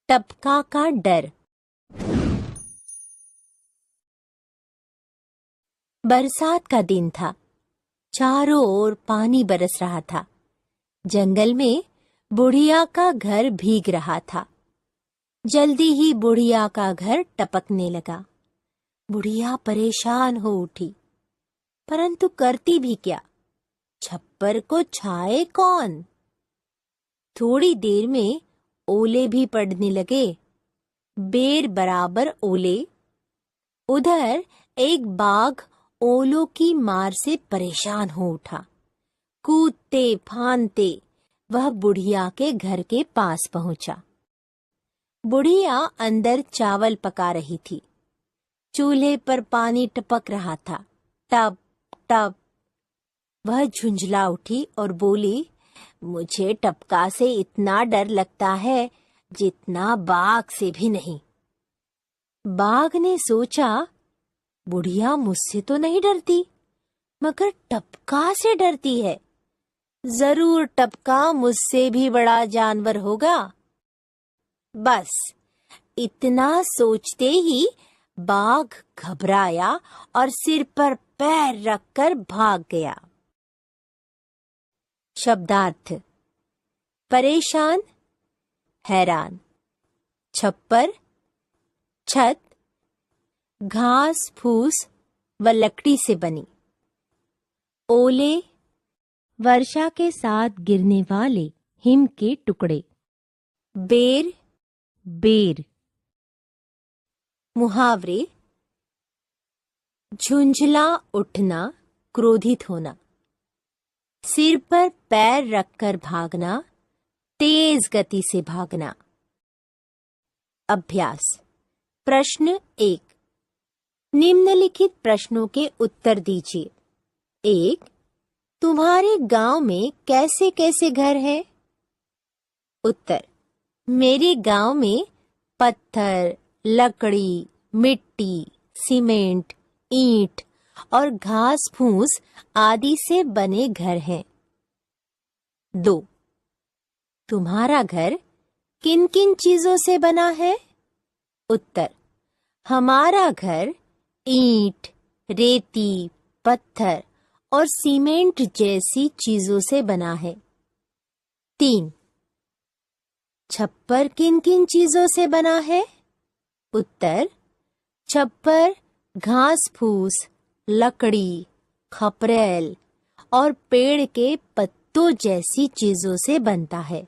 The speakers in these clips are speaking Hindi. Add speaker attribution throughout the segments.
Speaker 1: टपका का डर। बरसात का दिन था। चारों ओर पानी बरस रहा था। जंगल में बुढ़िया का घर भीग रहा था। जल्दी ही बुढ़िया का घर टपकने लगा। बुढ़िया परेशान हो उठी, परंतु करती भी क्या? छप्पर को छाए कौन? थोड़ी देर में ओले भी पड़ने लगे, बेर बराबर ओले। उधर एक बाघ ओलों की मार से परेशान हो उठा। कूदते फांदते वह बुढ़िया के घर के पास पहुंचा। बुढ़िया अंदर चावल पका रही थी। चूल्हे पर पानी टपक रहा था, टप टप। वह झुंझला उठी और बोली, मुझे टपका से इतना डर लगता है जितना बाघ से भी नहीं। बाघ ने सोचा, बुढ़िया मुझसे तो नहीं डरती, मगर टपका से डरती है। जरूर टपका मुझसे भी बड़ा जानवर होगा। बस इतना सोचते ही बाघ घबराया और सिर पर पैर रखकर भाग गया। शब्दार्थ: परेशान, हैरान। छप्पर, छत, घास फूस व लकड़ी से बनी। ओले, वर्षा के साथ गिरने वाले हिम के टुकड़े। बेर, बेर। मुहावरे: झुंझला उठना, क्रोधित होना। सिर पर पैर रखकर भागना, तेज गति से भागना। अभ्यास: प्रश्न 1। निम्नलिखित प्रश्नों के उत्तर दीजिए। 1. तुम्हारे गांव में कैसे कैसे घर हैं? उत्तर: मेरे गांव में पत्थर, लकड़ी, मिट्टी, सीमेंट, ईंट और घास फूस आदि से बने घर हैं। 2. तुम्हारा घर किन किन चीजों से बना है? उत्तर: हमारा घर ईंट, रेती, पत्थर और सीमेंट जैसी चीजों से बना है। 3. छप्पर किन किन चीजों से बना है? उत्तर: छप्पर घास फूस, लकड़ी, खपरेल और पेड़ के पत्तों जैसी चीजों से बनता है।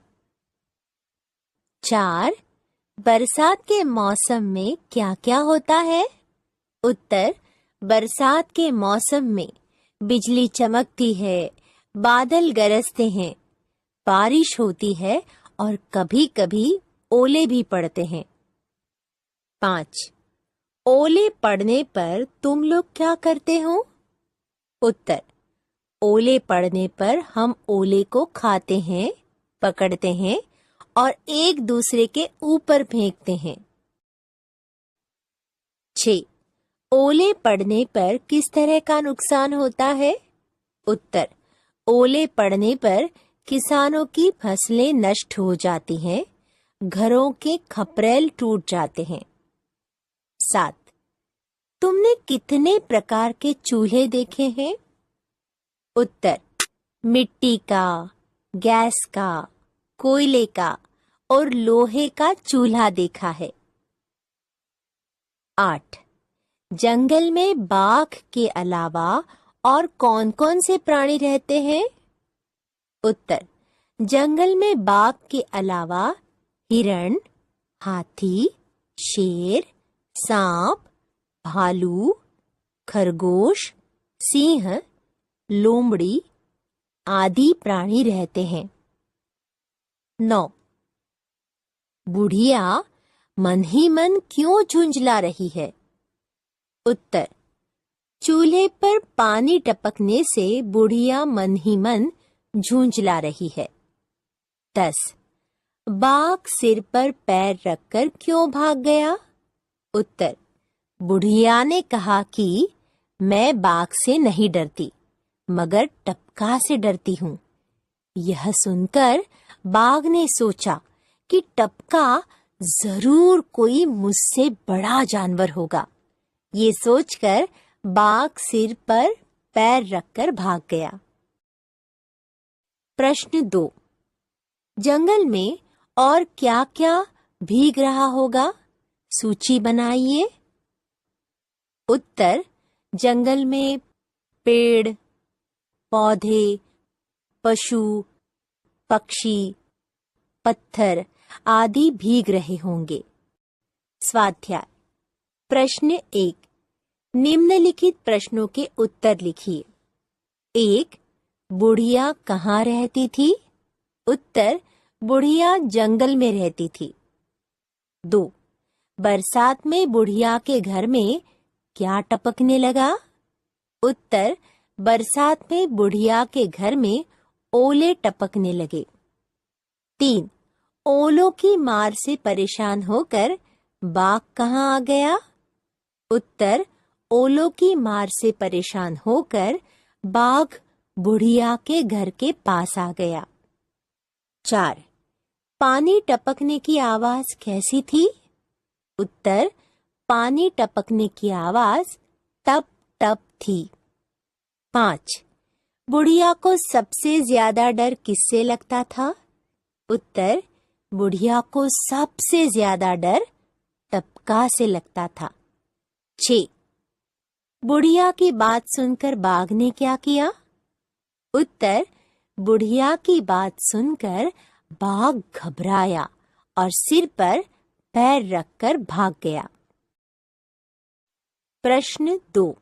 Speaker 1: 4. बरसात के मौसम में क्या क्या होता है? उत्तर: बरसात के मौसम में बिजली चमकती है, बादल गरजते हैं, बारिश होती है और कभी-कभी ओले भी पड़ते हैं। 5. ओले पड़ने पर तुम लोग क्या करते हो? उत्तर: ओले पड़ने पर हम ओले को खाते हैं, पकड़ते हैं और एक दूसरे के ऊपर फेंकते हैं। 6. ओले पड़ने पर किस तरह का नुकसान होता है? उत्तर: ओले पड़ने पर किसानों की फसलें नष्ट हो जाती हैं, घरों के खपरेल टूट जाते हैं। 7. तुमने कितने प्रकार के चूल्हे देखे हैं? उत्तर: मिट्टी का, गैस का, कोयले का और लोहे का चूल्हा देखा है। 8. जंगल में बाघ के अलावा और कौन-कौन से प्राणी रहते हैं? उत्तर: जंगल में बाघ के अलावा हिरण, हाथी, शेर, सांप, भालू, खरगोश, सिंह, लोमड़ी आदि प्राणी रहते हैं। 9. बुढ़िया मन ही मन क्यों झुंझला रही है? उत्तर: चूल्हे पर पानी टपकने से बुढ़िया मन ही मन झुंझला रही है। 10. बाघ सिर पर पैर रखकर क्यों भाग गया? उत्तर: बुढ़िया ने कहा कि मैं बाघ से नहीं डरती, मगर टपका से डरती हूँ। यह सुनकर बाघ ने सोचा कि टपका जरूर कोई मुझसे बड़ा जानवर होगा। ये सोचकर बाघ सिर पर पैर रखकर भाग गया। प्रश्न 2। जंगल में और क्या-क्या भीग रहा होगा? सूची बनाइए। उत्तर, जंगल में पेड़, पौधे, पशु, पक्षी, पत्थर आदि भीग रहे होंगे। स्वाध्याय। प्रश्न 1। निम्नलिखित प्रश्नों के उत्तर लिखिए। 1. बुढ़िया कहाँ रहती थी? उत्तर, बुढ़िया जंगल में रहती थी। 2. बरसात में बुढ़िया के घर में क्या टपकने लगा? उत्तर, बरसात में बुढ़िया के घर में ओले टपकने लगे। 3. ओलों की मार से परेशान होकर बाघ कहाँ आ गया? उत्तर, ओलों की मार से परेशान होकर बाघ बुढ़िया के घर के पास आ गया। 4. पानी टपकने की आवाज कैसी थी? उत्तर, पानी टपकने की आवाज टप टप थी। 5. बुढ़िया को सबसे ज्यादा डर किससे लगता था? उत्तर, बुढ़िया को सबसे ज्यादा डर टपका से लगता था। 6. बुढ़िया की बात सुनकर बाघ ने क्या किया? उत्तर, बुढ़िया की बात सुनकर बाघ घबराया और सिर पर पैर रखकर भाग गया। प्रश्न 2।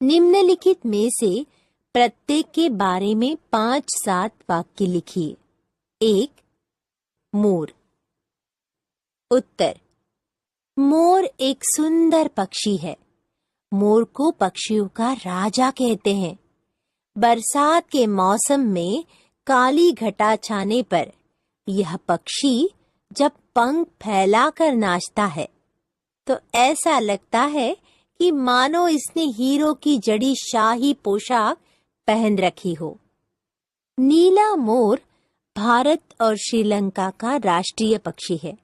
Speaker 1: निम्नलिखित में से प्रत्येक के बारे में 5-7 वाक्य लिखिए। 1. मोर। उत्तर, मोर एक सुंदर पक्षी है। मोर को पक्षियों का राजा कहते हैं। बरसात के मौसम में काली घटा छाने पर यह पक्षी जब पंख फैलाकर नाचता है तो ऐसा लगता है कि मानो इसने हीरो की जड़ी शाही पोशाक पहन रखी हो। नीला मोर भारत और श्रीलंका का राष्ट्रीय पक्षी है।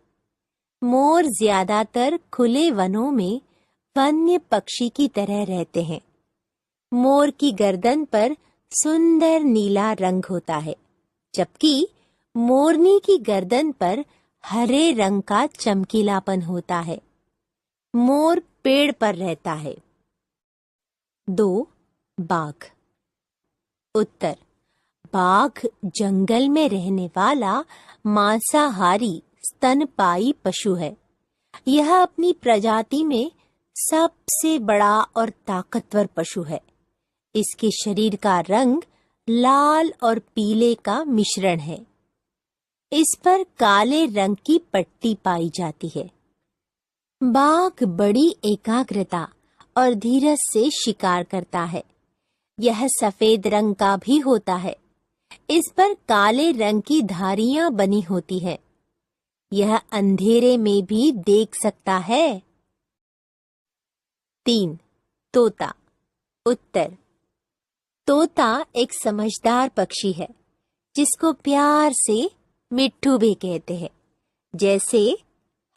Speaker 1: मोर ज्यादातर खुले वनों में वन्य पक्षी की तरह रहते हैं। मोर की गर्दन पर सुंदर नीला रंग होता है, जबकि मोरनी की गर्दन पर हरे रंग का चमकीलापन होता है। मोर पेड़ पर रहता है। 2. बाघ। उत्तर, बाघ जंगल में रहने वाला मांसाहारी स्तनपायी पशु है। यह अपनी प्रजाति में सबसे बड़ा और ताकतवर पशु है। इसके शरीर का रंग लाल और पीले का मिश्रण है। इस पर काले रंग की पट्टी पाई जाती है। बाघ बड़ी एकाग्रता और धीरज से शिकार करता है। यह सफेद रंग का भी होता है। इस पर काले रंग की धारियां बनी होती है। यह अंधेरे में भी देख सकता है। 3. तोता। उत्तर, तोता एक समझदार पक्षी है जिसको प्यार से मिट्ठू भी कहते हैं। जैसे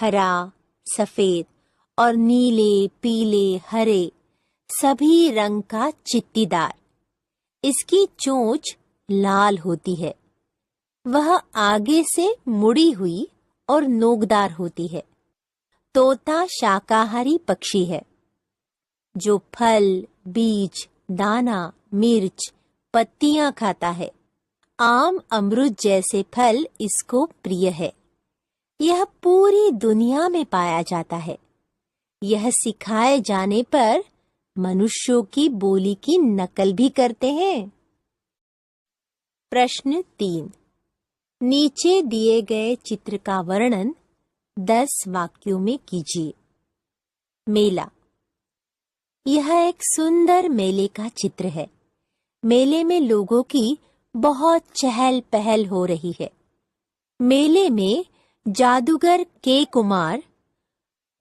Speaker 1: हरा, सफेद और नीले, पीले, हरे सभी रंग का चित्तीदार। इसकी चोंच लाल होती है। वह आगे से मुड़ी हुई और नोकदार होती है। तोता शाकाहारी पक्षी है जो फल, बीज, दाना, मिर्च, पत्तियां खाता है। आम, अमरूद जैसे फल इसको प्रिय है। यह पूरी दुनिया में पाया जाता है। यह सिखाए जाने पर मनुष्यों की बोली की नकल भी करते हैं। प्रश्न 3। नीचे दिए गए चित्र का वर्णन 10 वाक्यों में कीजिए। मेला। यह एक सुंदर मेले का चित्र है। मेले में लोगों की बहुत चहल पहल हो रही है। मेले में जादूगर के कुमार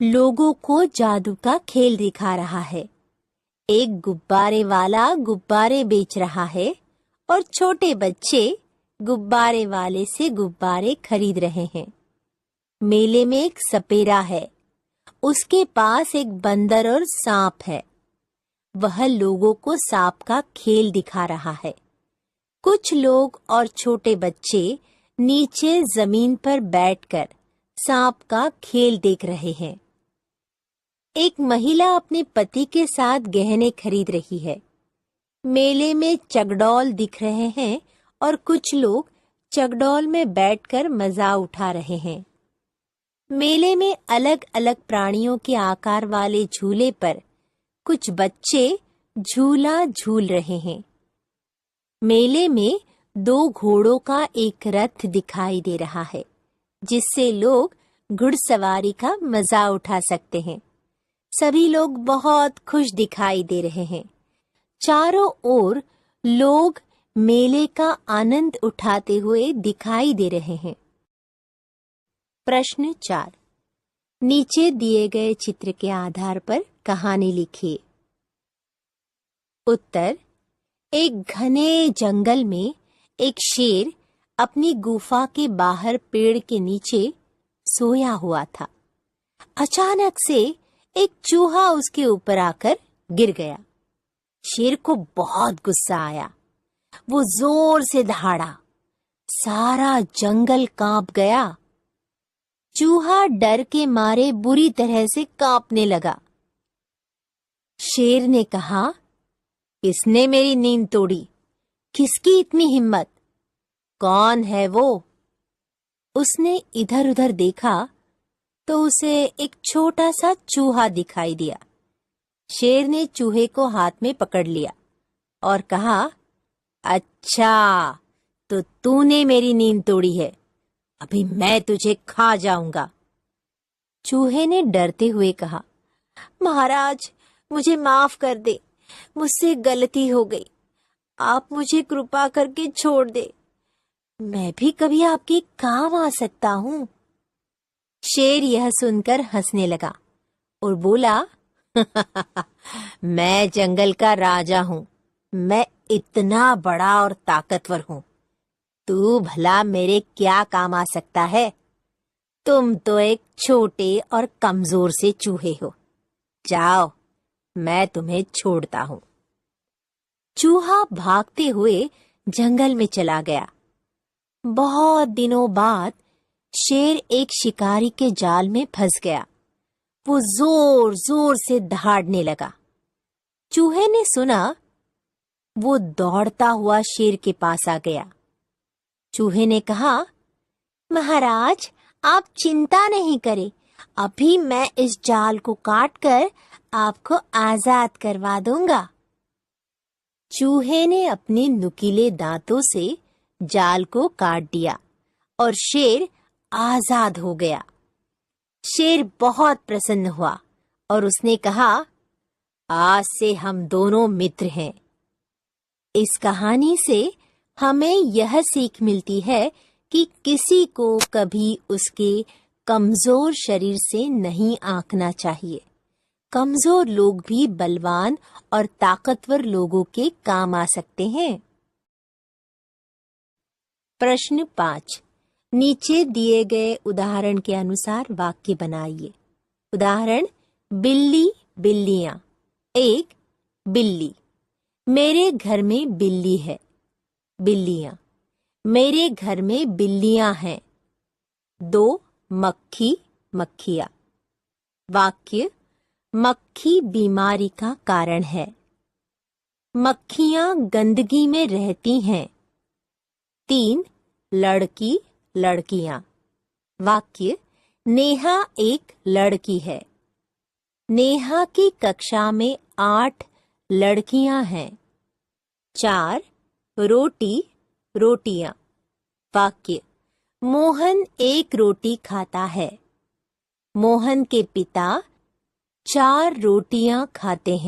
Speaker 1: लोगों को जादू का खेल दिखा रहा है। एक गुब्बारे वाला गुब्बारे बेच रहा है और छोटे बच्चे गुब्बारे वाले से गुब्बारे खरीद रहे हैं। मेले में एक सपेरा है। उसके पास एक बंदर और सांप है। वह लोगों को सांप का खेल दिखा रहा है। कुछ लोग और छोटे बच्चे नीचे जमीन पर बैठकर सांप का खेल देख रहे हैं। एक महिला अपने पति के साथ गहने खरीद रही है। मेले में चगडौल दिख रहे हैं और कुछ लोग चगडौल में बैठकर मजा उठा रहे हैं। मेले में अलग अलग प्राणियों के आकार वाले झूले पर कुछ बच्चे झूला झूल रहे हैं। मेले में 2 घोड़ों का एक रथ दिखाई दे रहा है, जिससे लोग घुड़सवारी का मजा उठा सकते हैं। सभी लोग बहुत खुश दिखाई दे रहे हैं। चारों ओर लोग मेले का आनंद उठाते हुए दिखाई दे रहे हैं। प्रश्न 4। नीचे दिए गए चित्र के आधार पर कहानी लिखिए। उत्तर। एक घने जंगल में एक शेर अपनी गुफा के बाहर पेड़ के नीचे सोया हुआ था। अचानक से एक चूहा उसके ऊपर आकर गिर गया। शेर को बहुत गुस्सा आया। वो जोर से दहाड़ा। सारा जंगल कांप गया। चूहा डर के मारे बुरी तरह से कांपने लगा। शेर ने कहा, इसने मेरी नींद तोड़ी। किसकी इतनी हिम्मत? कौन है वो? उसने इधर उधर देखा तो उसे एक छोटा सा चूहा दिखाई दिया। शेर ने चूहे को हाथ में पकड़ लिया और कहा, अच्छा, तो तूने मेरी नींद तोड़ी है। अभी मैं तुझे खा जाऊंगा। चूहे ने डरते हुए कहा, महाराज, मुझे माफ कर दे। मुझसे गलती हो गई। आप मुझे कृपा करके छोड़ दे। मैं भी कभी आपके काम आ सकता हूँ। शेर यह सुनकर हंसने लगा और बोला, मैं जंगल का राजा हूँ। मैं इतना बड़ा और ताकतवर हूँ। तू भला मेरे क्या काम आ सकता है? तुम तो एक छोटे और कमजोर से चूहे हो। जाओ, मैं तुम्हें छोड़ता हूँ। चूहा भागते हुए जंगल में चला गया। बहुत दिनों बाद शेर एक शिकारी के जाल में फंस गया। वो जोर जोर से दहाड़ने लगा। चूहे ने सुना। वो दौड़ता हुआ शेर के पास आ गया। चूहे ने कहा, महाराज, आप चिंता नहीं करें। अभी मैं इस जाल को काटकर आपको आजाद करवा दूंगा। चूहे ने अपने नुकीले दांतों से जाल को काट दिया और शेर आजाद हो गया। शेर बहुत प्रसन्न हुआ और उसने कहा, आज से हम दोनों मित्र हैं। इस कहानी से हमें यह सीख मिलती है कि किसी को कभी उसके कमजोर शरीर से नहीं आंकना चाहिए। कमजोर लोग भी बलवान और ताकतवर लोगों के काम आ सकते हैं। प्रश्न 5। नीचे दिए गए उदाहरण के अनुसार वाक्य बनाइए। उदाहरण, बिल्ली बिल्लियां। 1. बिल्ली, मेरे घर में बिल्ली है। बिल्लियां, मेरे घर में बिल्लियां हैं। 2. मक्खी मक्खियां। वाक्य, मक्खी बीमारी का कारण है। मक्खियां गंदगी में रहती हैं। 3. लड़की लड़कियां। वाक्य, नेहा एक लड़की है। नेहा की कक्षा में 8 लड़कियां हैं। 4. रोटी रोटियां। वाक्य, मोहन एक रोटी खाता है। मोहन के पिता 4 रोटियां खाते हैं।